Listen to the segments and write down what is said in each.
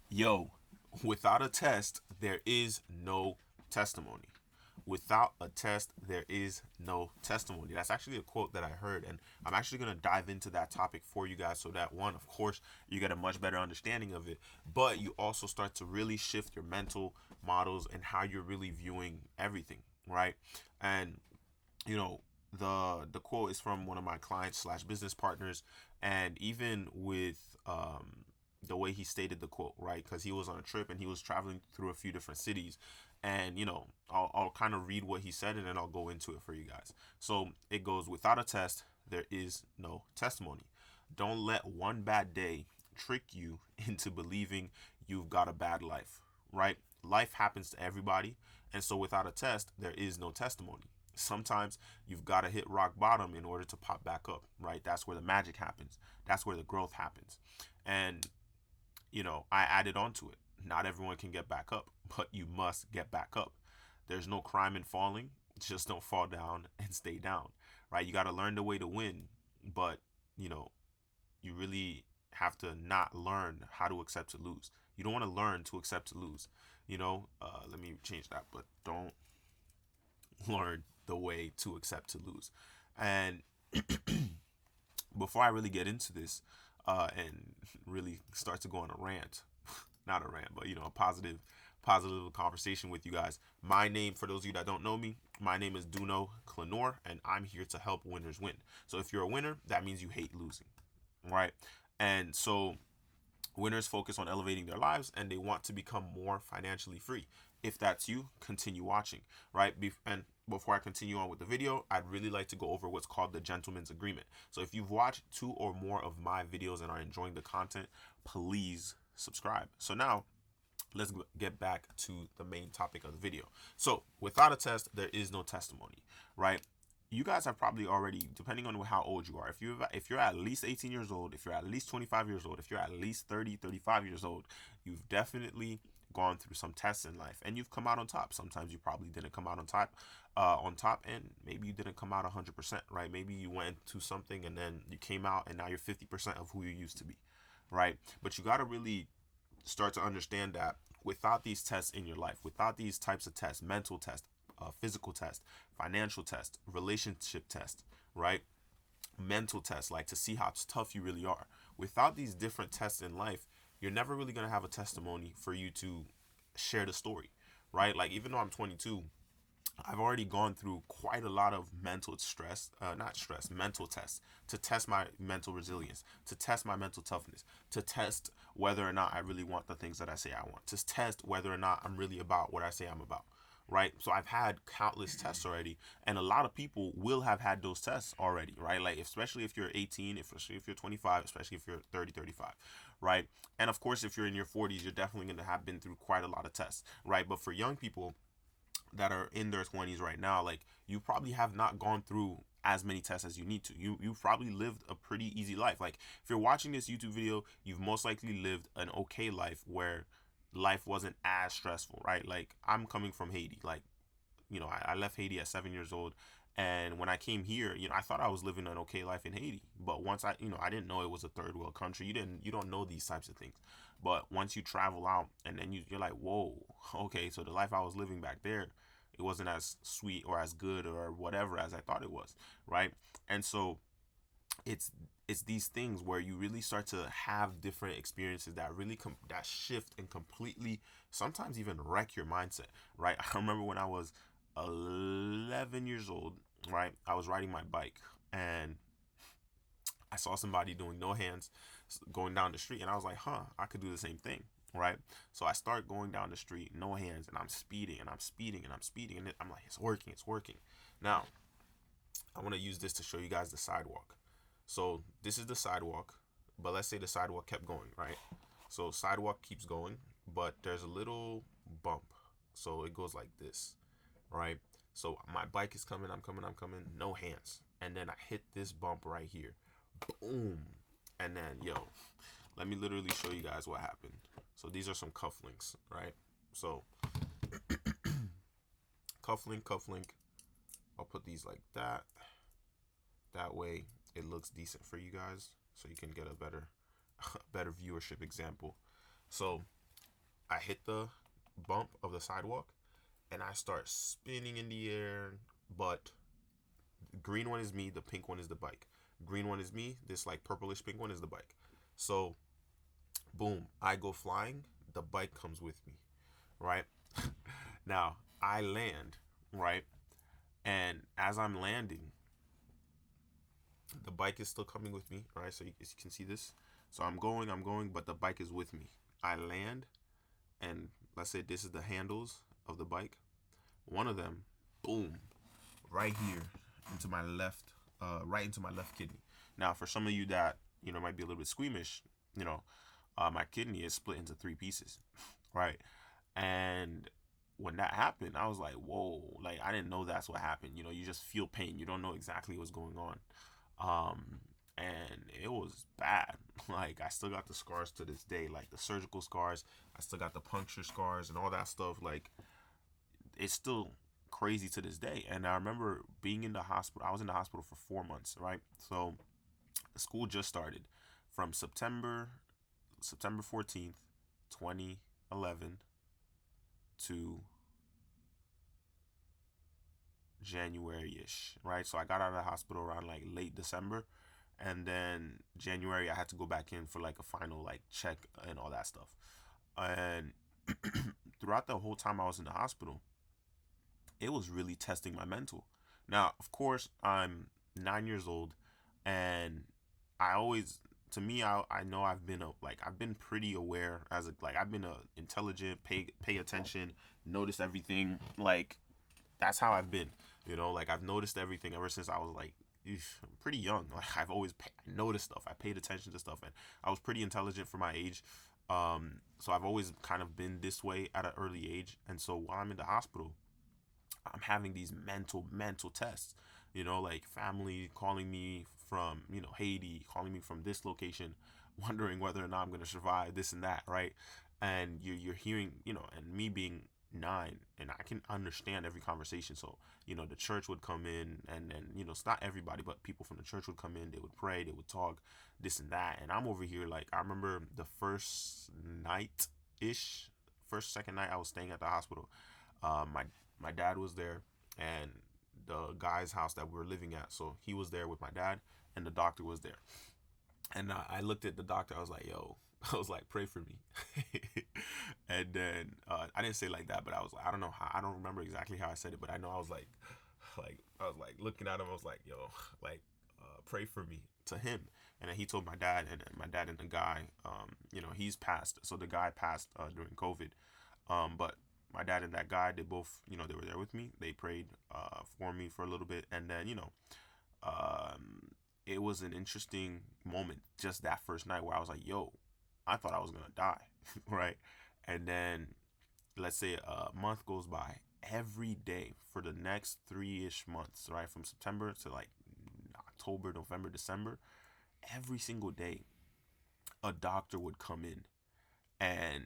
Yo, without a test, there is no testimony. Without a test, there is no testimony. That's actually a quote that I heard, and I'm actually going to dive into that topic for you guys so that one, of course, you get a much better understanding of it, but you also start to really shift your mental models and how you're really viewing everything, right? And you know, the quote is from one of my clients slash business partners, and even with the way he stated the quote, right? Because he was on a trip and he was traveling through a few different cities, and I'll kind of read what he said and then I'll go into it for you guys. So it goes, without a test, there is no testimony. Don't let one bad day trick you into believing you've got a bad life, right? Life happens to everybody, and so without a test, there is no testimony. Sometimes you've got to hit rock bottom in order to pop back up, right? That's where the magic happens. That's where the growth happens. And, I added on to it. Not everyone can get back up, but you must get back up. There's no crime in falling. Just don't fall down and stay down, right? You got to learn the way to win, but, you know, you really have to not learn how to accept to lose. You don't want to learn to accept to lose. Let me change that, but don't learn the way to accept to lose. And before I really get into this and really start to go on a rant, not a rant, but a positive conversation with you guys. My name, for those of you that don't know me, my name is Duno Clenor, and I'm here to help winners win. So if you're a winner, that means you hate losing, right? And so winners focus on elevating their lives and they want to become more financially free. If that's you, continue watching, right? And before I continue on with the video, I'd really like to go over what's called the gentleman's agreement. So if you've watched two or more of my videos and are enjoying the content, please subscribe. So now let's get back to the main topic of the video. So without a test, there is no testimony, right? You guys have probably already, depending on how old you are, if you're at least 18 years old, if you're at least 25 years old, if you're at least 30, 35 years old, you've definitely gone through some tests in life and you've come out on top. Sometimes you probably didn't come out on top, and maybe you didn't come out 100%, right? Maybe you went to something and then you came out and now you're 50% of who you used to be, right? But you got to really start to understand that without these tests in your life, without these types of tests, mental test, physical test, financial test, relationship test, right? Mental test, like to see how tough you really are. Without these different tests in life, you're never really going to have a testimony for you to share the story, right? Like, even though I'm 22, I've already gone through quite a lot of mental stress, not stress, mental tests to test my mental resilience, to test my mental toughness, to test whether or not I really want the things that I say I want, to test whether or not I'm really about what I say I'm about, right? So I've had countless tests already, and a lot of people will have had those tests already, right? Like, especially if you're 18, especially if you're 25, especially if you're 30, 35, right? And of course, if you're in your 40s, you're definitely going to have been through quite a lot of tests, right? But for young people that are in their 20s right now, like, you probably have not gone through as many tests as you need to. You've probably lived a pretty easy life. Like, if you're watching this YouTube video, you've most likely lived an okay life where life wasn't as stressful, right? Like, I'm coming from Haiti. Like, I left Haiti at 7 years old. And when I came here, I thought I was living an okay life in Haiti. But once I didn't know it was a third world country. You don't know these types of things. But once you travel out and then you're like, whoa, okay, so the life I was living back there, it wasn't as sweet or as good or whatever as I thought it was, right? And so it's it's these things where you really start to have different experiences that really that shift and completely sometimes even wreck your mindset, right? I remember when I was 11 years old, right? I was riding my bike and I saw somebody doing no hands going down the street, and I was like, huh, I could do the same thing, right? So I start going down the street, no hands, and I'm speeding and I'm speeding and I'm speeding, and I'm like, it's working, it's working. Now, I want to use this to show you guys the sidewalk. So this is the sidewalk, but let's say the sidewalk kept going, right? So sidewalk keeps going, but there's a little bump. So it goes like this, right? So my bike is coming, I'm coming, I'm coming, no hands. And then I hit this bump right here. Boom. And then, let me literally show you guys what happened. So these are some cufflinks, right? So cufflink. I'll put these like that. That way it looks decent for you guys so you can get a better better viewership example. So I hit the bump of the sidewalk and I start spinning in the air. But the green one is me, the pink one is the bike. Green one is me, this like purplish pink one is the bike. So boom, I go flying, the bike comes with me, right? Now I land, right? And as I'm landing, the bike is still coming with me, right? So you can see this. So I'm going, but the bike is with me. I land, and let's say this is the handles of the bike. One of them, boom, right here into my left, right into my left kidney. Now, for some of you that might be a little bit squeamish, you know, my kidney is split into three pieces, right? And when that happened, I was like, whoa, like I didn't know that's what happened. You just feel pain. You don't know exactly what's going on. Um, and it was bad. Like I still got the scars to this day, like the surgical scars. I still got the puncture scars and all that stuff. Like it's still crazy to this day. And I remember being in the hospital. I was in the hospital for 4 months, right? So school just started from September 14th, 2011 to January-ish, right? So I got out of the hospital around like late December, and then January I had to go back in for like a final like check and all that stuff. And throughout the whole time I was in the hospital, it was really testing my mental. Now, of course, I'm 9 years old, and I always, to me, I know I've been pretty aware as a like I've been a intelligent, pay attention, notice everything. Like that's how I've been. Like I've noticed everything ever since I was like pretty young. Like I noticed stuff. I paid attention to stuff, and I was pretty intelligent for my age. So I've always kind of been this way at an early age. And so while I'm in the hospital, I'm having these mental tests. Like family calling me from Haiti, calling me from this location, wondering whether or not I'm gonna survive this and that, right? And you're hearing, and me being 9, and I can understand every conversation. So the church would come in, and it's not everybody, but people from the church would come in. They would pray, they would talk, this and that, and I'm over here like I remember the first night ish, first second night I was staying at the hospital. My dad was there, and the guy's house that we were living at. So he was there with my dad, and the doctor was there. And I looked at the doctor. I was like, "Yo," I was like, "Pray for me." And then I didn't say it like that, but I was like, I don't know how. I don't remember exactly how I said it, but I know I was like I was like looking at him. I was like, "Yo, like, pray for me," to him. And then he told my dad, and my dad and the guy, he's passed. So the guy passed during COVID. But my dad and that guy, they both, they were there with me. They prayed for me for a little bit, and then um, it was an interesting moment just that first night where I was like, "Yo, I thought I was gonna die," right? And then let's say a month goes by. Every day for the next 3-ish months, right, from September to like October, November, December, every single day, a doctor would come in, and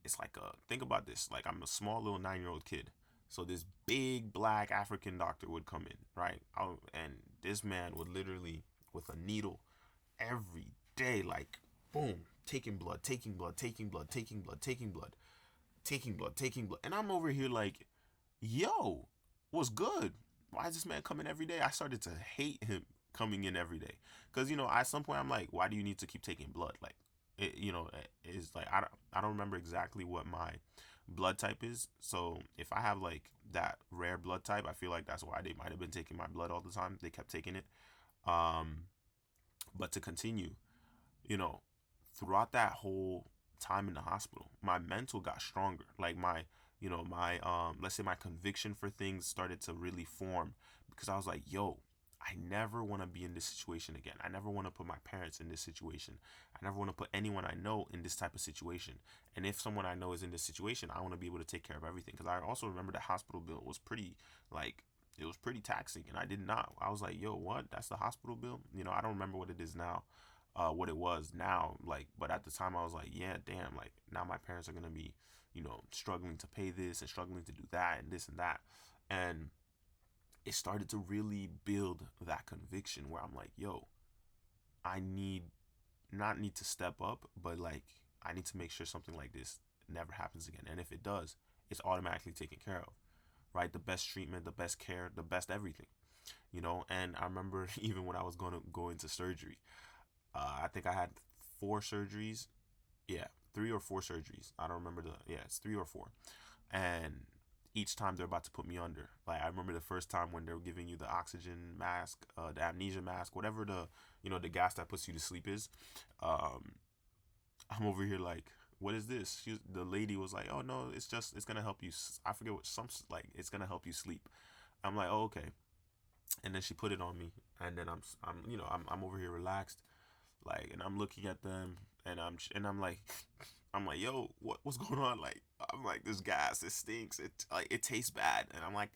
it's like think about this, like I'm a small little 9-year-old kid, so this big black African doctor would come in, right? And this man would literally with a needle every day, like boom, taking blood, taking blood, taking blood, taking blood, taking blood, taking blood, taking blood, and I'm over here like, yo, what's good? Why is this man coming every day? I started to hate him coming in every day, because at some point I'm like, why do you need to keep taking blood? Like, it's like I don't remember exactly what my blood type is. So if I have like that rare blood type, I feel like that's why they might have been taking my blood all the time. They kept taking it. Um, but to continue, you know, throughout that whole time in the hospital, my mental got stronger. Like my let's say my conviction for things started to really form, because I was like, yo, I never want to be in this situation again. I never want to put my parents in this situation. I never want to put anyone I know in this type of situation. And if someone I know is in this situation, I want to be able to take care of everything. Because I also remember the hospital bill was pretty, like, it was pretty taxing, and I did not. I was like, yo, what? That's the hospital bill? I don't remember what it is now, what it was now. Like, but at the time, I was like, yeah, damn. Like, now my parents are gonna be, struggling to pay this and struggling to do that and this and that, and it started to really build that conviction where I'm like, yo, I need not need to step up, but like I need to make sure something like this never happens again. And if it does, it's automatically taken care of, right? The best treatment, the best care, the best everything, you know. And I remember even when I was going to go into surgery, I think I had 4 surgeries. Yeah, 3 or 4 surgeries. I don't remember yeah, it's 3 or 4. And each time they're about to put me under. Like I remember the first time when they were giving you the oxygen mask, the amnesia mask, whatever the, the gas that puts you to sleep is. Um, I'm over here like, what is this? The lady was like, oh no, it's gonna help you. I forget what some like it's gonna help you sleep. I'm like, oh okay. And then she put it on me, and then I'm over here relaxed, like, and I'm looking at them, and I'm like, I'm like, yo, what's going on? Like, I'm like, this gas, it stinks, it tastes bad, and I'm like,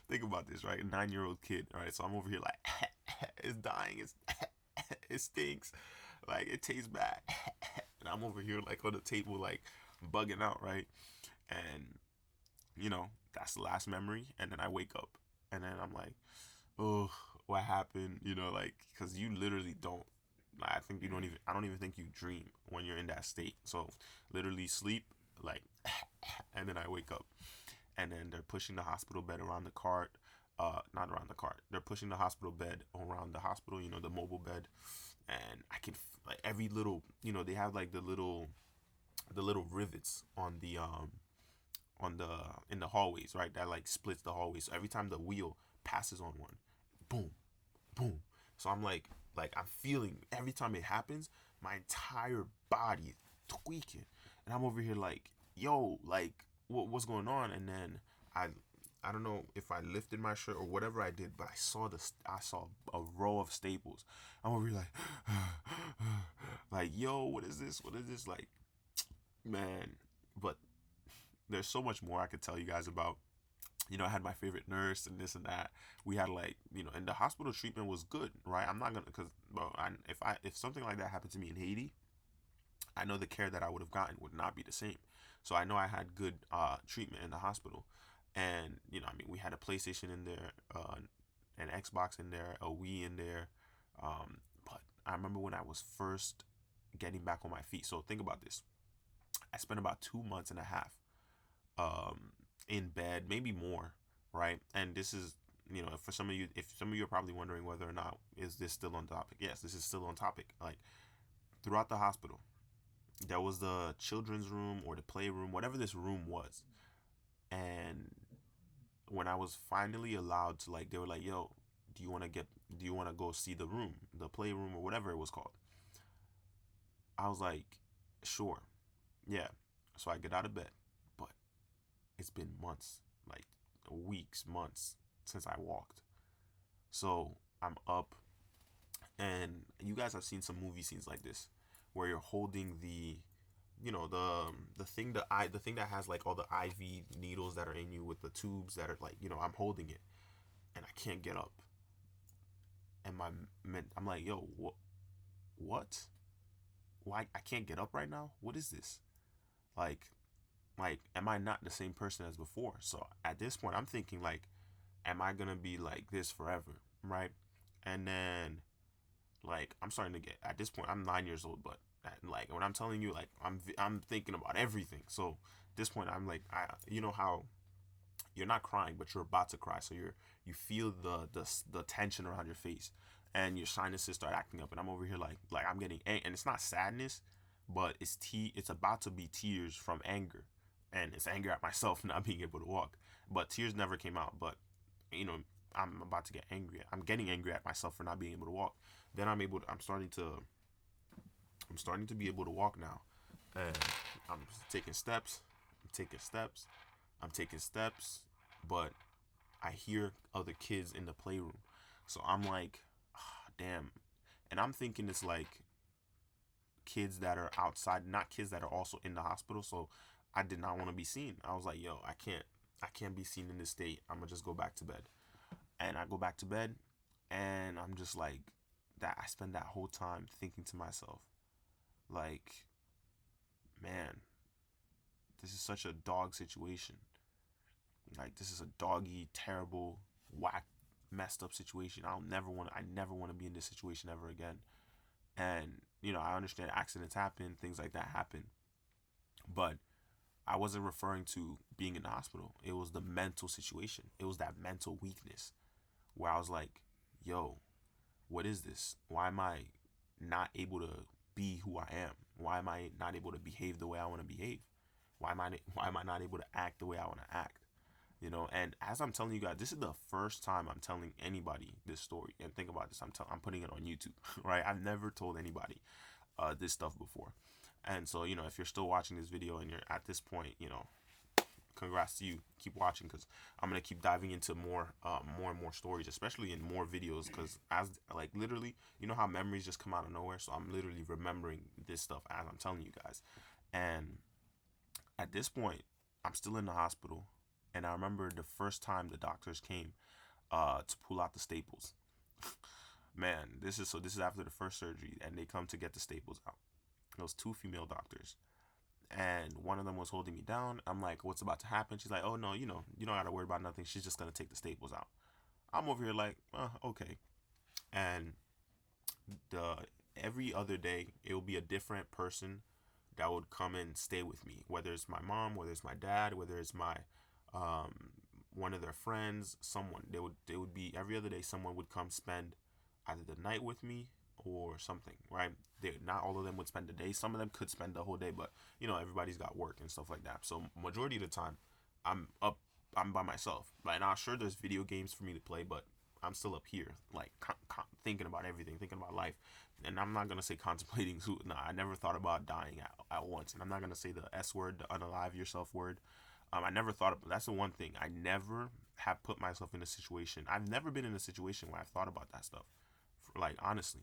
think about this, right? A 9-year-old kid, right? So I'm over here like, it's dying, it stinks, like it tastes bad, and I'm over here like on the table like bugging out, right? And that's the last memory, and then I wake up, and then I'm like, oh, what happened? Like, because you literally don't. Like, I think you don't even. I don't even think you dream when you're in that state. So literally sleep, like, and then I wake up, and then they're pushing the hospital bed around the cart. Not around the cart. They're pushing the hospital bed around the hospital. The mobile bed, and I can like every little. They have like the little rivets on the in the hallways, right? That like splits the hallways. So every time the wheel passes on one, boom, boom. So I'm like I'm feeling every time it happens, my entire body is tweaking, and I'm over here like, yo, like what's going on? And then I don't know if I lifted my shirt or whatever I did, but I saw a row of staples. I'm over here like, like, yo, what is this? What is this? Like, man, but there's so much more I could tell you guys about. I had my favorite nurse and this and that. We had like, and the hospital treatment was good, right? I'm not gonna, cause, well, if something like that happened to me in Haiti, I know the care that I would have gotten would not be the same. So I know I had good treatment in the hospital, and I mean, we had a PlayStation in there, an Xbox in there, a Wii in there, but I remember when I was first getting back on my feet. So think about this. I spent about 2 months and a half um, in bed, maybe more, right? And this is, for some of you, if some of you are probably wondering whether or not is this still on topic. Yes, this is still on topic. Like throughout the hospital, there was the children's room or the playroom, whatever this room was. And when I was finally allowed to, like, they were like, "Yo, do you want to go see the room, the playroom or whatever it was called?" I was like, "Sure, yeah." So I get out of bed, but it's been months, like weeks, months since I walked. So I'm up, and you guys have seen some movie scenes like this, where you're holding the thing, the thing that has like all the IV needles that are in you with the tubes that are like, I'm holding it, and I can't get up, and I'm like, yo, what? Why I can't get up right now? What is this? Like, am I not the same person as before? So at this point I'm thinking like, am I gonna be like this forever, right? And then like I'm starting to get, at this point I'm 9 years old, but like when I'm telling you, like I'm thinking about everything. So at this point I'm like, you know how you're not crying but you're about to cry, so you feel the tension around your face, and your sinuses start acting up, and I'm over here like I'm getting and it's not sadness, but it's about to be tears from anger, and it's anger at myself not being able to walk, but tears never came out. But you know I'm about to get angry. I'm getting angry at myself for not being able to walk. Then I'm starting to be able to walk now, and I'm taking steps. I'm taking steps. I'm taking steps, but I hear other kids in the playroom. So I'm like, ah, damn. And I'm thinking it's like kids that are outside, not kids that are also in the hospital. So I did not want to be seen. I was like, yo, I can't be seen in this state. I'm gonna just go back to bed. And I go back to bed, and I'm just like, that I spend that whole time thinking to myself, like, man, this is such a dog situation. Like, this is a doggy, terrible, whack, messed up situation. I never want to be in this situation ever again. And I understand accidents happen, things like that happen, But I wasn't referring to being in the hospital. It was the mental situation. It was that mental weakness where I was like, yo, what is this? Why am I not able to be who I am? Why am I not able to behave the way I want to behave? Why am I not able to act the way I want to act? And as I'm telling you guys, this is the first time I'm telling anybody this story. And think about this, I'm putting it on YouTube, right? I've never told anybody this stuff before. And so, if you're still watching this video and you're at this point, congrats to you. Keep watching, because I'm gonna keep diving into more and more stories, especially in more videos. Because as like literally, how memories just come out of nowhere. So I'm literally remembering this stuff as I'm telling you guys. And at this point, I'm still in the hospital, and I remember the first time the doctors came to pull out the staples. Man, this is after the first surgery, and they come to get the staples out. It was two female doctors, and one of them was holding me down. I'm like, what's about to happen? She's like, oh no, you don't gotta worry about nothing. She's just gonna take the staples out. I'm over here like, okay. And the every other day, it will be a different person that would come and stay with me. Whether it's my mom, whether it's my dad, whether it's my um, one of their friends, someone. They would be every other day. Someone would come spend either the night with me or something, right? Not all of them would spend the day. Some of them could spend the whole day, but everybody's got work and stuff like that. So majority of the time, I'm up, I'm by myself. Right now, sure, there's video games for me to play, but I'm still up here, like thinking about everything, thinking about life. And I'm not gonna say contemplating. No, I never thought about dying at once. And I'm not gonna say the S word, the unalive yourself word. I never thought of. That's the one thing I never have put myself in a situation. I've never been in a situation where I've thought about that stuff. Like honestly,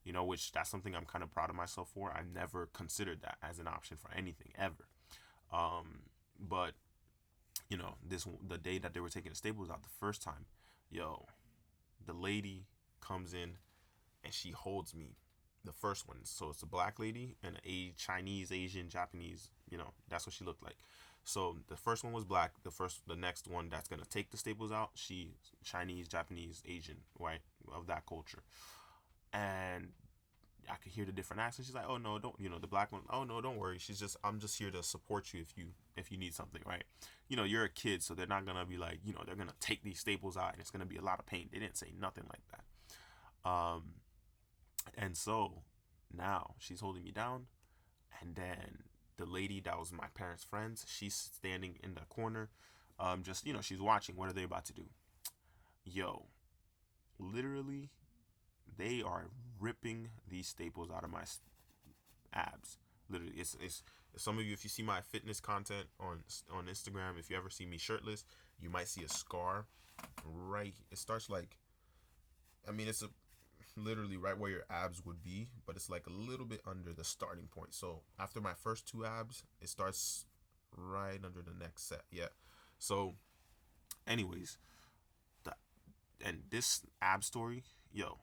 which that's something I'm kind of proud of myself for. I never considered that as an option for anything ever. But the day that they were taking the staples out the first time, yo, the lady comes in and she holds me. The first one, so it's a black lady and a Chinese, Asian, Japanese. That's what she looked like. So the first one was black. The next one that's gonna take the staples out, she Chinese, Japanese, Asian, right, of that culture. And I could hear the different accents. She's like, "Oh no, don't." The black one. "Oh no, don't worry. I'm just here to support you if you need something, right?" You're a kid, so they're not gonna be like, they're gonna take these staples out and it's gonna be a lot of pain. They didn't say nothing like that. And so now she's holding me down, and then the lady that was my parents' friends, she's standing in the corner, just she's watching. What are they about to do? Yo, literally, they are ripping these staples out of my abs. Literally, it's some of you, if you see my fitness content on Instagram, if you ever see me shirtless, you might see a scar right. It starts like, it's literally right where your abs would be, but it's like a little bit under the starting point. So after my first two abs, it starts right under the next set. Yeah. So, anyways, that and this ab story, yo,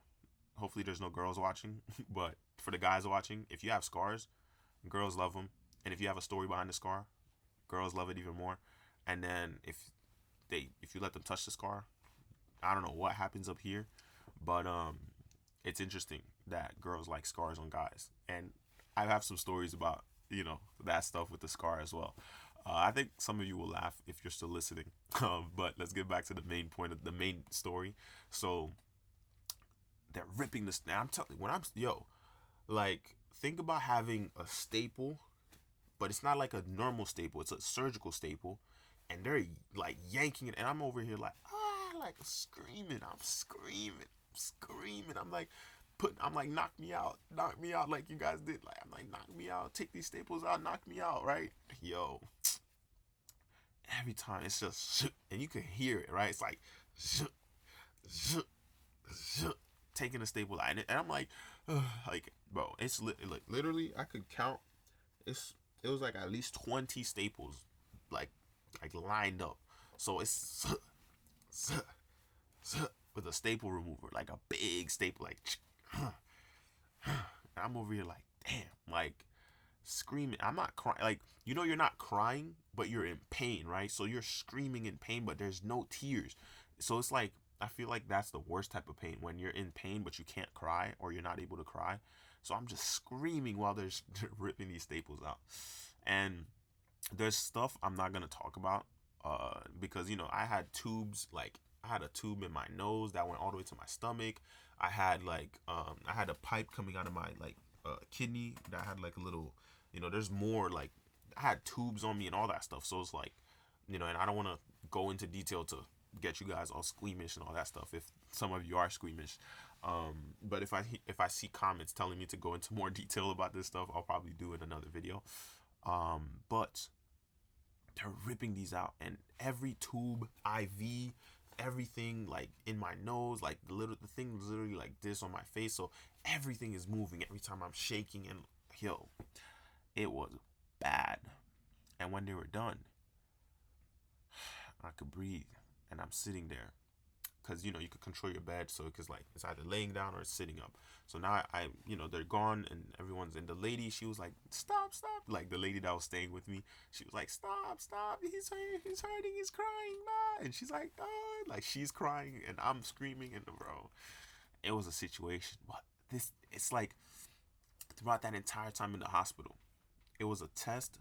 hopefully there's no girls watching, but for the guys watching, if you have scars, girls love them, and if you have a story behind the scar, girls love it even more. And then if you let them touch the scar, I don't know what happens up here, but it's interesting that girls like scars on guys, and I have some stories about that stuff with the scar as well. I think some of you will laugh if you're still listening, but let's get back to the main point of the main story. So they're ripping this. Now I'm telling you, like, think about having a staple, but it's not like a normal staple. It's a surgical staple, and they're like yanking it, and I'm over here like like screaming. I'm screaming. I'm like, knock me out, like you guys did. Like I'm like, knock me out, take these staples out, knock me out, right? Yo, every time it's just, and you can hear it, right? It's like, taking a staple out, and I'm like, like, bro, it's like literally I could count. It was like at least 20 staples, like lined up. So it's with a staple remover, like a big staple, like. And I'm over here like, damn, like screaming. I'm not crying. Like, you're not crying, but you're in pain, right? So you're screaming in pain, but there's no tears. So it's like, I feel like that's the worst type of pain, when you're in pain, but you can't cry or you're not able to cry. So I'm just screaming while they're ripping these staples out. And there's stuff I'm not gonna talk about, because I had tubes, like I had a tube in my nose that went all the way to my stomach. I had a pipe coming out of my like kidney that had like a little, there's more like I had tubes on me and all that stuff. So it's like, and I don't want to go into detail to get you guys all squeamish and all that stuff if some of you are squeamish. But if I see comments telling me to go into more detail about this stuff, I'll probably do it in another video. But they're ripping these out, and every tube, IV, everything like in my nose, like the thing was literally like this on my face, so everything is moving every time I'm shaking, and yo, it was bad. And when they were done, I could breathe, and I'm sitting there, because you could control your bed, so because like it's either laying down or sitting up. So now they're gone, and everyone's in. The lady, she was like, stop, stop, like the lady that was staying with me, she was like, stop, stop, he's hurting, he's crying, nah. And she's like, oh, like she's crying and I'm screaming, and bro, it was a situation. But it's like throughout that entire time in the hospital, it was a test,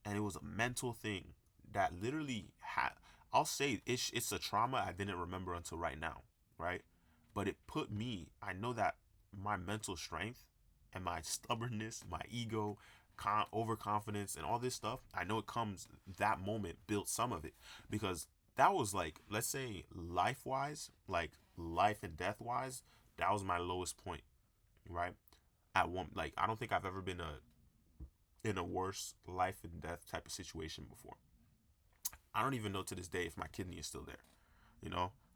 and it was a mental thing that literally had, I'll say it's a trauma I didn't remember until right now, right? But it put me, I know that my mental strength and my stubbornness, my ego, overconfidence, and all this stuff, I know it comes, that moment built some of it, because that was like, let's say life wise, like life and death wise, that was my lowest point, right? At one, like, I don't think I've ever been in a worse life and death type of situation before. I don't even know to this day if my kidney is still there.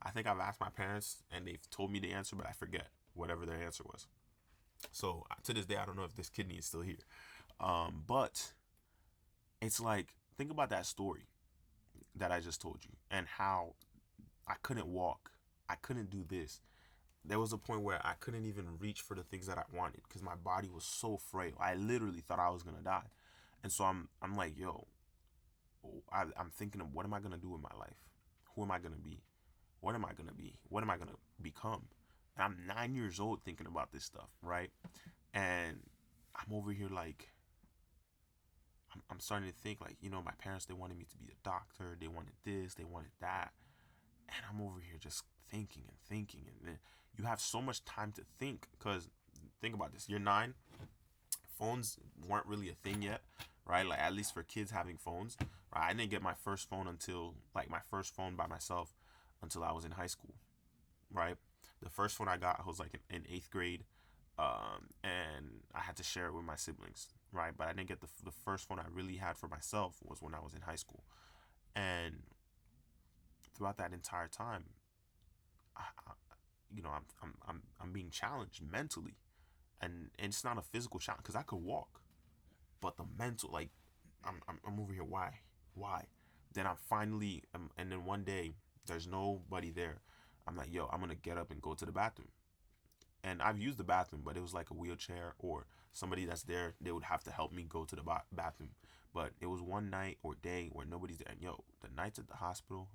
I think I've asked my parents and they've told me the answer, but I forget whatever their answer was. So to this day, I don't know if this kidney is still here. But it's like, think about that story that I just told you, and how I couldn't walk. I couldn't do this. There was a point where I couldn't even reach for the things that I wanted because my body was so frail. I literally thought I was gonna die. And so I'm like, yo, I'm thinking of, what am I gonna do with my life? Who am I gonna be? What am I gonna be? What am I gonna become? And I'm 9 years old thinking about this stuff, right? And I'm over here like, I'm starting to think like, my parents, they wanted me to be a doctor. They wanted this, they wanted that. And I'm over here just thinking and thinking. And then you have so much time to think, because think about this. You're 9. Phones weren't really a thing yet, right? Like, at least for kids having phones, right? I didn't get my first phone until, like, my first phone by myself until I was in high school, right? The first phone I got was like in 8th grade, and I had to share it with my siblings, right? But I didn't get the first phone I really had for myself was when I was in high school. And throughout that entire time, I I'm being challenged mentally, and it's not a physical challenge because I could walk, but the mental, like, I'm over here. Why? Then I'm finally, and then one day there's nobody there. I'm like, yo, I'm gonna get up and go to the bathroom. And I've used the bathroom, but it was like a wheelchair or somebody that's there. They would have to help me go to the bathroom. But it was one night or day where nobody's there. And yo, the nights at the hospital,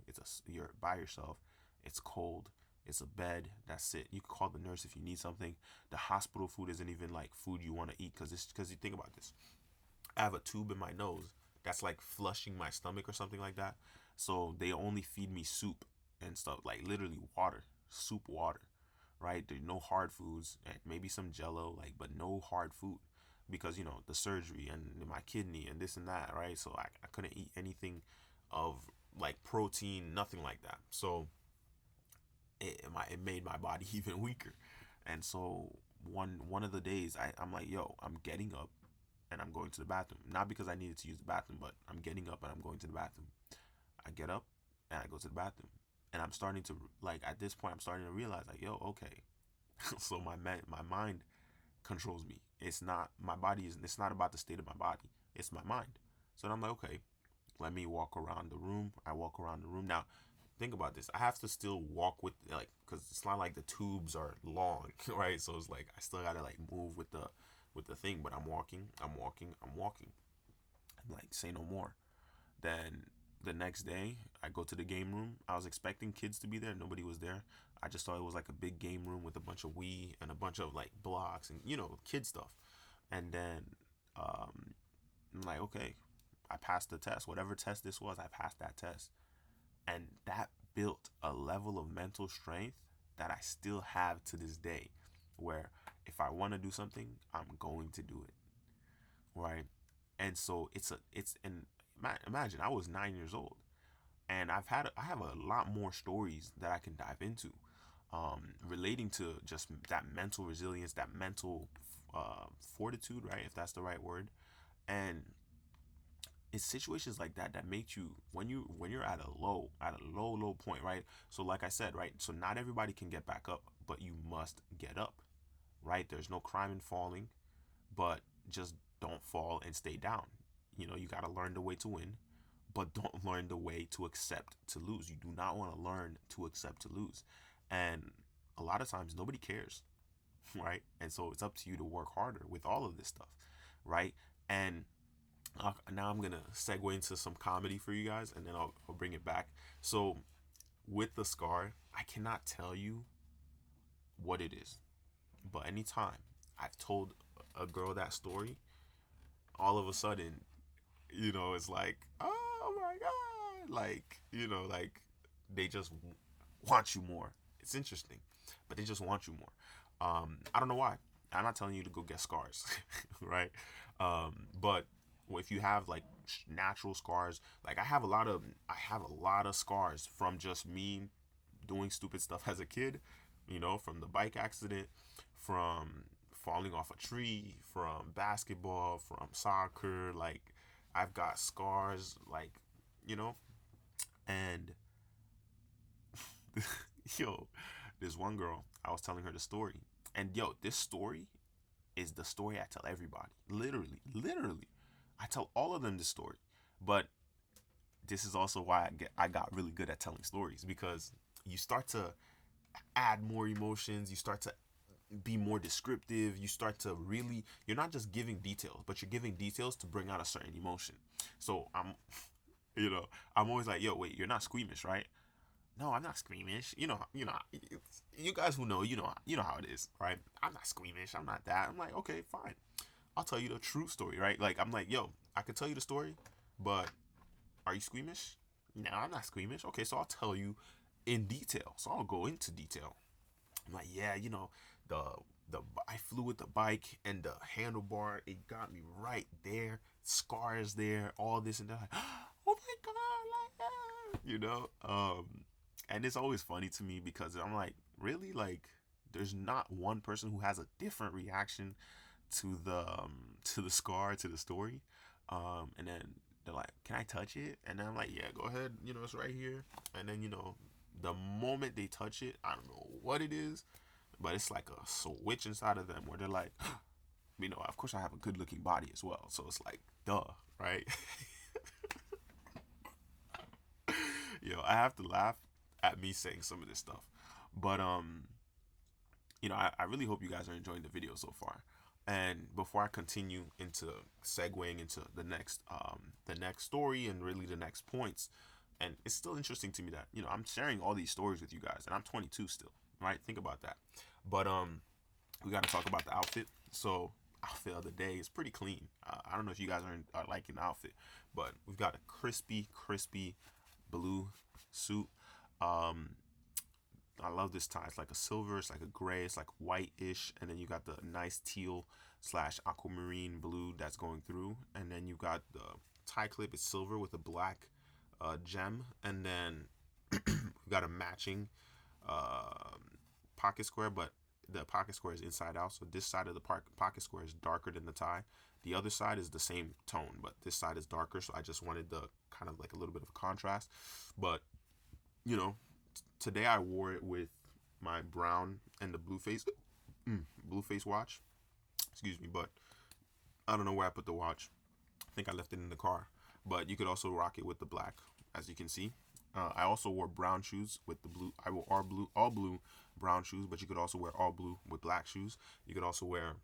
you're by yourself. It's cold. It's a bed. That's it. You can call the nurse if you need something. The hospital food isn't even like food you want to eat, because you think about this. I have a tube in my nose that's like flushing my stomach or something like that. So they only feed me soup and stuff, like literally water, soup, water, right? There's no hard foods, and maybe some jello, like, but no hard food, because the surgery and my kidney and this and that, right? So I couldn't eat anything of like protein, nothing like that. So it made my body even weaker. And so one of the days, I'm like, yo, I'm getting up and I'm going to the bathroom. Not because I needed to use the bathroom, but I'm getting up and I'm going to the bathroom. I get up and I go to the bathroom. And I'm starting to, like, at this point, I'm starting to realize, like, yo, okay. So my mind controls me. It's not, my body is, it's not about the state of my body. It's my mind. So I'm like, okay, let me walk around the room. I walk around the room. Now, think about this. I have to still walk with, like, because it's not like the tubes are long, right? So it's like I still gotta like move with the thing. But I'm walking. I'm like, say no more. Then the next day, I go to the game room. I was expecting kids to be there. Nobody was there. I just thought it was like a big game room with a bunch of and a bunch of like blocks and kid stuff. And then um, like, okay, I passed the test. Whatever test this was, I passed that test. And that built a level of mental strength that I still have to this day, where if I want to do something, I'm going to do it. Right. And so and imagine I was 9 years old, and I have a lot more stories that I can dive into, relating to just that mental resilience, that mental fortitude, right? If that's the right word. And it's situations like that that make you, when you're at a low point, right? So like I said, right? So not everybody can get back up, but you must get up, right? There's no crime in falling, but just don't fall and stay down. You got to learn the way to win, but don't learn the way to accept to lose. You do not want to learn to accept to lose. And a lot of times nobody cares, right? And so it's up to you to work harder with all of this stuff, right? And now I'm gonna segue into some comedy for you guys, and then I'll bring it back. So with the scar, I cannot tell you what it is, but anytime I've told a girl that story, all of a sudden, it's like, oh my god, like, like they just want you more. It's interesting, but they just want you more. I don't know why. I'm not telling you to go get scars, right? But if you have like natural scars, like I have a lot of scars from just me doing stupid stuff as a kid, from the bike accident, from falling off a tree, from basketball, from soccer. Like, I've got scars, like, you know, and yo, there's one girl, I was telling her the story, and yo, this story is the story I tell everybody. Literally, I tell all of them this story. But this is also why I got really good at telling stories, because you start to add more emotions, you start to be more descriptive, you start to really, you're not just giving details, but you're giving details to bring out a certain emotion. So I'm always like, yo, wait, you're not squeamish, right? No, I'm not squeamish. You guys who know, you know how it is, right? I'm not squeamish. I'm not that. I'm like, okay, fine. I'll tell you the true story, right? Like, I'm like, yo, I could tell you the story, but are you squeamish? No, I'm not squeamish. Okay, so I'll tell you in detail. So I'll go into detail. I'm like, yeah, the the I flew with the bike, and the handlebar, it got me right there, scars there, all this and that. Like, oh my god, like, and it's always funny to me, because I'm like, really, like, there's not one person who has a different reaction to the scar, to the story. And then they're like, can I touch it? And then I'm like, yeah, go ahead, it's right here. And then the moment they touch it, I don't know what it is, but it's like a switch inside of them where they're like, of course I have a good looking body as well, so it's like, duh, right? I have to laugh at me saying some of this stuff, but I really hope you guys are enjoying the video so far. And before I continue into segueing into the next story, and really the next points, and it's still interesting to me that I'm sharing all these stories with you guys, and I'm 22 still, right? Think about that. But we got to talk about the outfit. So, outfit of the day is pretty clean. I don't know if you guys are liking the outfit, but we've got a crispy blue suit. I love this tie. It's like a silver, it's like a gray, it's like white-ish, and then you got the nice teal slash aquamarine blue that's going through, and then you got the tie clip. It's silver with a black gem, and then we got a matching pocket square, but the pocket square is inside out. So this side of the pocket square is darker than the tie. The other side is the same tone, but this side is darker. So I just wanted the kind of like a little bit of a contrast. But today I wore it with my brown and the blue face watch. Excuse me, but I don't know where I put the watch. I think I left it in the car. But you could also rock it with the black, as you can see. I also wore brown shoes with the blue. I wore all blue brown shoes, but you could also wear all blue with black shoes. You could also wear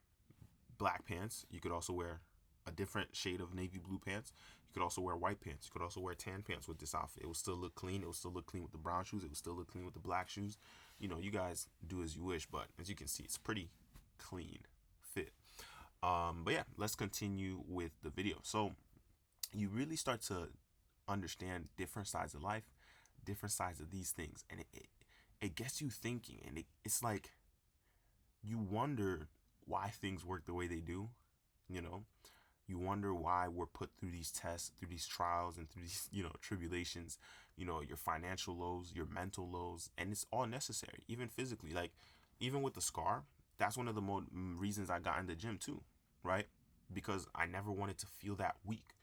black pants. You could also wear a different shade of navy blue pants. You could also wear white pants. You could also wear tan pants with this outfit. It will still look clean. It will still look clean with the brown shoes. It will still look clean with the black shoes. You guys do as you wish, but as you can see, it's pretty clean fit. But yeah, let's continue with the video. So you really start to understand different sides of life, different sides of these things, and it gets you thinking, and it's like you wonder why things work the way they do, you know. You wonder why we're put through these tests, through these trials, and through these, tribulations, your financial lows, your mental lows, and it's all necessary, even physically. Like, even with the scar, that's one of the reasons I got in the gym too, right? Because I never wanted to feel that weak.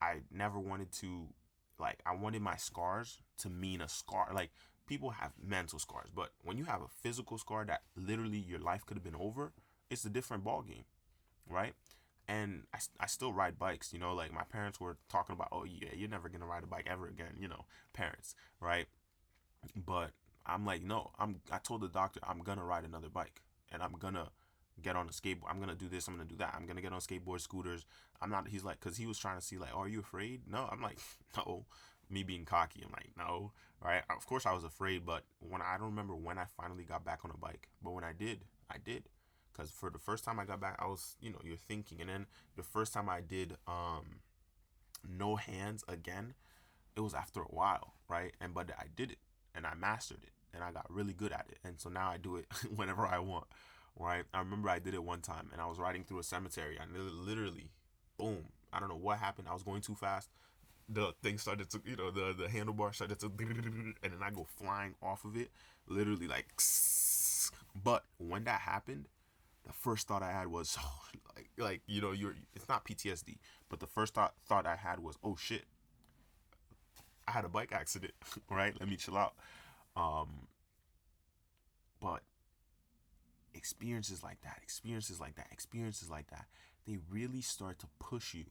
I never wanted to, like, I wanted my scars to mean a scar. Like, people have mental scars, but when you have a physical scar that literally your life could have been over, it's a different ball game, right? And I still ride bikes, like my parents were talking about, oh yeah, you're never gonna ride a bike ever again, parents, right? But I'm like, no, I told the doctor I'm gonna ride another bike, and I'm gonna get on a skateboard. I'm gonna do this, I'm gonna do that. I'm gonna get on skateboard, scooters. I'm not, he's like, cause he was trying to see like, oh, are you afraid? No, I'm like, no. Me being cocky, I'm like, no, right? Of course I was afraid, but I don't remember when I finally got back on a bike, but when I did, I did. Because for the first time I got back, I was, you're thinking. And then the first time I did no hands again, it was after a while, right? But I did it, and I mastered it, and I got really good at it. And so now I do it whenever I want, right? I remember I did it one time, and I was riding through a cemetery, and literally, boom, I don't know what happened. I was going too fast. The thing started to, the handlebar started to, and then I go flying off of it, literally like. But when that happened, the first thought I had was, oh, you're, it's not PTSD, but the first thought I had was, oh shit, I had a bike accident, right? Let me chill out. Um, but experiences like that, they really start to push you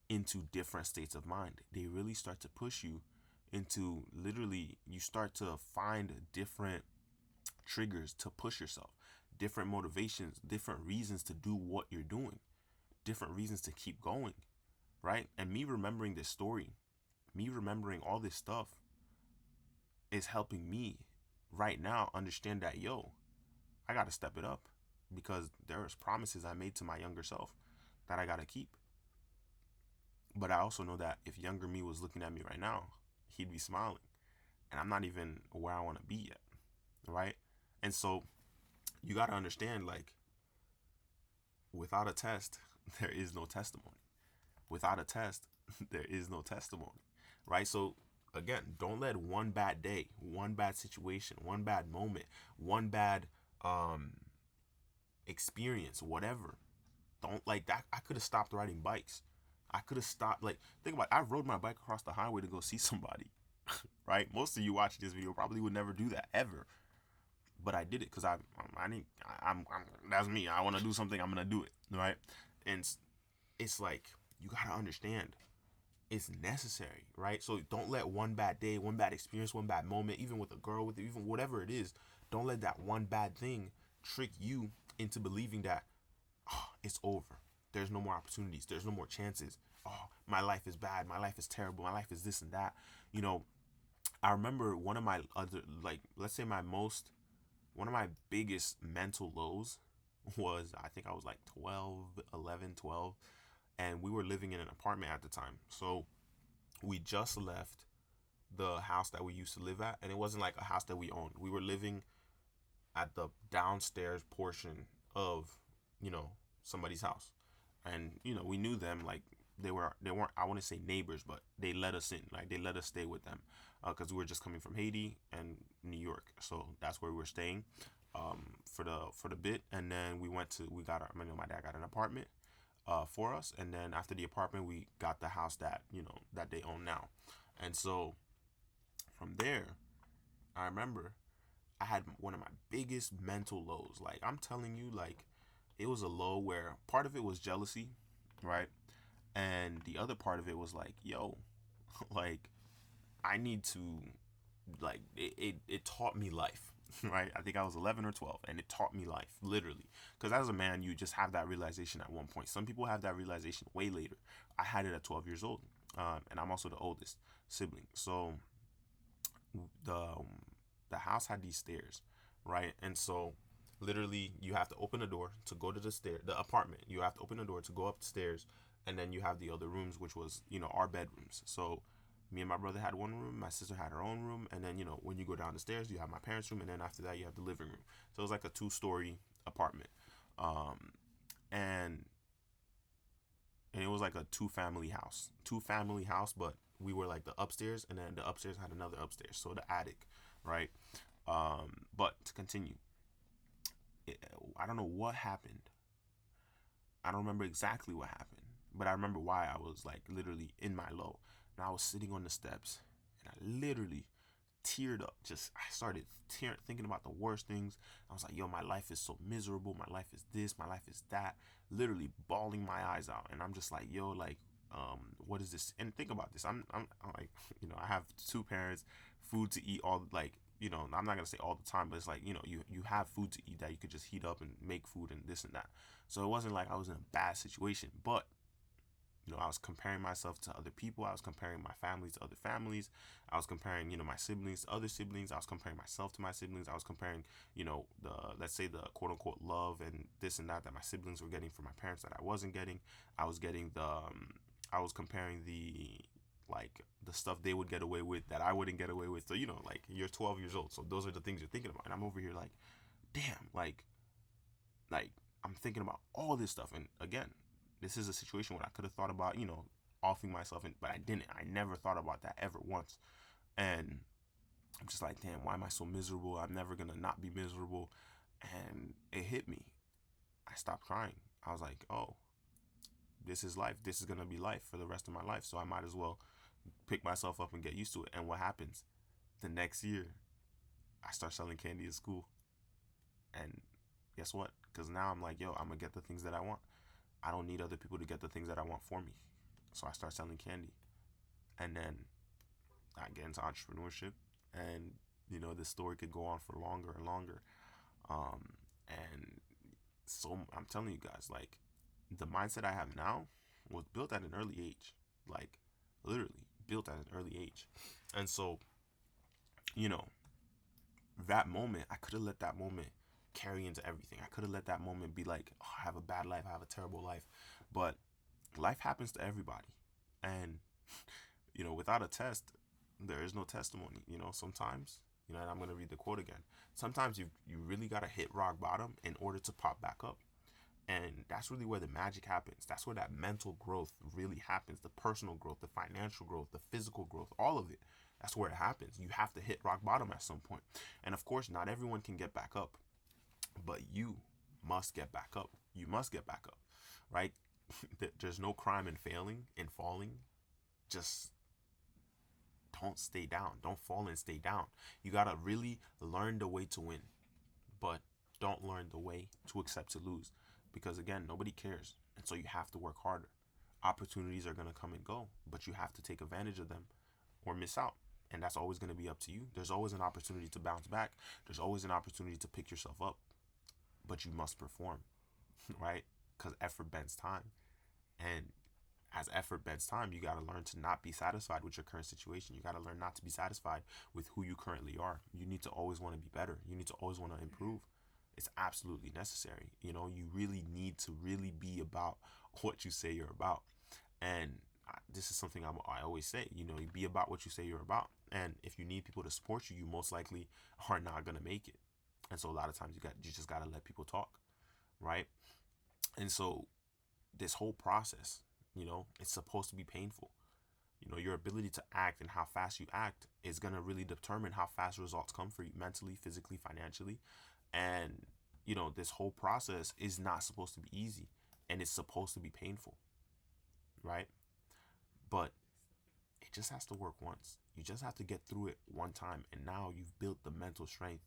into different states of mind. They really start to push you into, literally, you start to find different triggers to push yourself, different motivations, different reasons to do what you're doing, different reasons to keep going, right? And me remembering this story, me remembering all this stuff is helping me right now understand that, yo, I got to step it up, because there's promises I made to my younger self that I got to keep. But I also know that if younger me was looking at me right now, he'd be smiling. And I'm not even where I want to be yet, right? And so you got to understand, like, without a test, there is no testimony. Without a test, there is no testimony, right? So again, don't let one bad day, one bad situation, one bad moment, one bad experience, whatever, don't, like, that. I could have stopped riding bikes. I could have stopped. Like, think about it. I rode my bike across the highway to go see somebody, right? Most of you watching this video probably would never do that ever, but I did it because I'm that's me. I want to do something. I'm gonna do it, right? And it's like, you gotta understand, it's necessary, right? So don't let one bad day, one bad experience, one bad moment, even with a girl, with even whatever it is, don't let that one bad thing trick you into believing that, oh, it's over. There's no more opportunities. There's no more chances. Oh, my life is bad. My life is terrible. My life is this and that. I remember one of my other, like, let's say one of my biggest mental lows was, I think I was like 12, 11, 12, and we were living in an apartment at the time. So we just left the house that we used to live at, and it wasn't like a house that we owned. We were living at the downstairs portion of, somebody's house. And, we knew them, like, they weren't, I want to say neighbors, but they let us in, like, they let us stay with them, because we were just coming from Haiti and New York, so that's where we were staying for the bit. And then my dad got an apartment for us, and then after the apartment we got the house that that they own now. And so from there, I remember I had one of my biggest mental lows. Like, I'm telling you, like, it was a low where part of it was jealousy, right? And the other part of it was like, yo, like, I need to, like, it taught me life, right? I think I was 11 or 12, and it taught me life, literally. Because as a man, you just have that realization at one point. Some people have that realization way later. I had it at 12 years old, and I'm also the oldest sibling. So the house had these stairs, right? And so literally you have to open the door to go to the apartment. You have to open the door to go up the stairs, and then you have the other rooms, which was, you know, our bedrooms. So me and my brother had one room, my sister had her own room, and then, you know, when you go down the stairs, you have my parents' room, and then after that, you have the living room. So it was like a 2-story apartment, um, and and it was like a two family house, but we were like the upstairs, and then the upstairs had another upstairs, so the attic, right? But to continue, it, I don't know what happened. I don't remember exactly what happened, but I remember why. I was like literally in my low, and I was sitting on the steps, and I literally teared up. Just I started thinking about the worst things. I was like, yo, my life is so miserable. My life is this. My life is that. Literally bawling my eyes out, and I'm just like, yo, like, what is this? And think about this. I'm like, you know, I have 2 parents, food to eat all like. You know, I'm not gonna say all the time, but it's like, you know, you have food to eat that you could just heat up and make food and this and that. So it wasn't like I was in a bad situation, but you know, I was comparing myself to other people. I was comparing my family to other families. I was comparing, you know, my siblings to other siblings. I was comparing myself to my siblings. I was comparing, you know, the, let's say, the quote unquote love and this and that my siblings were getting from my parents that I wasn't getting. I was getting I was comparing like the stuff they would get away with that I wouldn't get away with. So, you know, like you're 12 years old. So those are the things you're thinking about. And I'm over here like, damn, like I'm thinking about all this stuff. And again, this is a situation where I could have thought about, you know, offing myself, but I didn't. I never thought about that ever once. And I'm just like, damn, why am I so miserable? I'm never gonna not be miserable. And it hit me. I stopped crying. I was like, oh, this is life. This is gonna be life for the rest of my life. So I might as well pick myself up and get used to it. And what happens? The next year, I start selling candy at school. And guess what? Because now I'm like, yo, I'm gonna get the things that I want. I don't need other people to get the things that I want for me. So I start selling candy. And then I get into entrepreneurship. And, you know, this story could go on for longer and longer. And so I'm telling you guys, like, the mindset I have now was built at an early age. Like, literally built at an early age. And so, you know, that moment, I could have let that moment carry into everything. I could have let that moment be like, oh, I have a bad life, I have a terrible life. But life happens to everybody. And, you know, without a test, there is no testimony. You know, sometimes, you know, and I'm going to read the quote again. Sometimes you really got to hit rock bottom in order to pop back up. And that's really where the magic happens. That's where that mental growth really happens. The personal growth, the financial growth, the physical growth, all of it. That's where it happens. You have to hit rock bottom at some point. And of course, not everyone can get back up, but you must get back up. You must get back up, right? There's no crime in failing, in falling. Just don't stay down. Don't fall and stay down. You got to really learn the way to win, but don't learn the way to accept to lose. Because again, nobody cares. And so you have to work harder. Opportunities are going to come and go, but you have to take advantage of them or miss out. And that's always going to be up to you. There's always an opportunity to bounce back. There's always an opportunity to pick yourself up, but you must perform, right? Because effort bends time. And as effort bends time, you got to learn to not be satisfied with your current situation. You got to learn not to be satisfied with who you currently are. You need to always want to be better. You need to always want to improve. It's absolutely necessary. You know, you really need to really be about what you say you're about. And this is something I always say, you know, you be about what you say you're about. And if you need people to support you, you most likely are not going to make it. And so a lot of times you just got to let people talk, right? And so this whole process, you know, it's supposed to be painful. You know, your ability to act and how fast you act is going to really determine how fast results come for you mentally, physically, financially. And, you know, this whole process is not supposed to be easy, and it's supposed to be painful, right? But it just has to work once. You just have to get through it one time. And now you've built the mental strength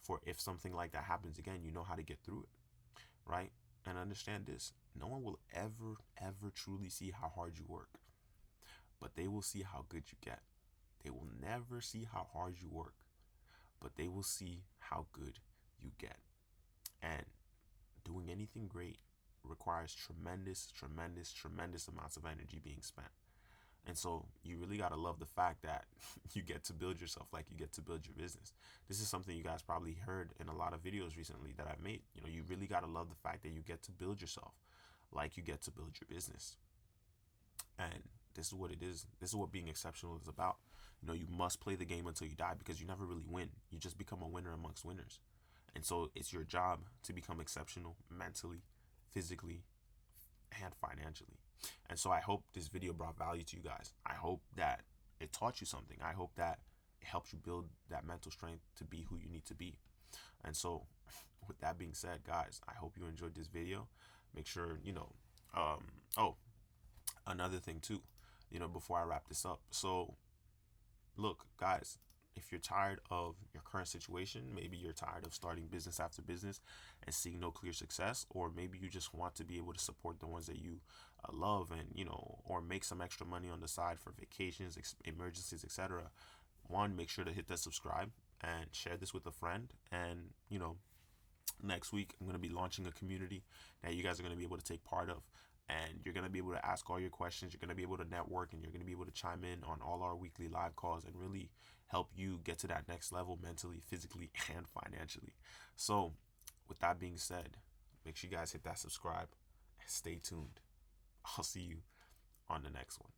for if something like that happens again, you know how to get through it, right? And understand this, no one will ever truly see how hard you work, but they will see how good you get. They will never see how hard you work, but they will see how good you get. And doing anything great requires tremendous amounts of energy being spent. And so you really got to love the fact that you get to build yourself like you get to build your business. This is something you guys probably heard in a lot of videos recently that I've made. You know, you really got to love the fact that you get to build yourself like you get to build your business. And this is what it is. This is what being exceptional is about. You must play the game until you die, because you never really win. You just become a winner amongst winners. And so it's your job to become exceptional mentally, physically, and financially. And so I hope this video brought value to you guys. I hope that it taught you something. I hope that it helps you build that mental strength to be who you need to be. And so, with that being said, guys, I hope you enjoyed this video. Make sure, oh, another thing too, before I wrap this up. So, look, guys, if you're tired of your current situation, maybe you're tired of starting business after business and seeing no clear success, or maybe you just want to be able to support the ones that you love, and or make some extra money on the side for vacations, emergencies, etc. One, make sure to hit that subscribe and share this with a friend. And next week I'm going to be launching a community that you guys are going to be able to take part of, and you're going to be able to ask all your questions. You're going to be able to network, and you're going to be able to chime in on all our weekly live calls and really help you get to that next level mentally, physically, and financially. So with that being said, make sure you guys hit that subscribe and stay tuned. I'll see you on the next one.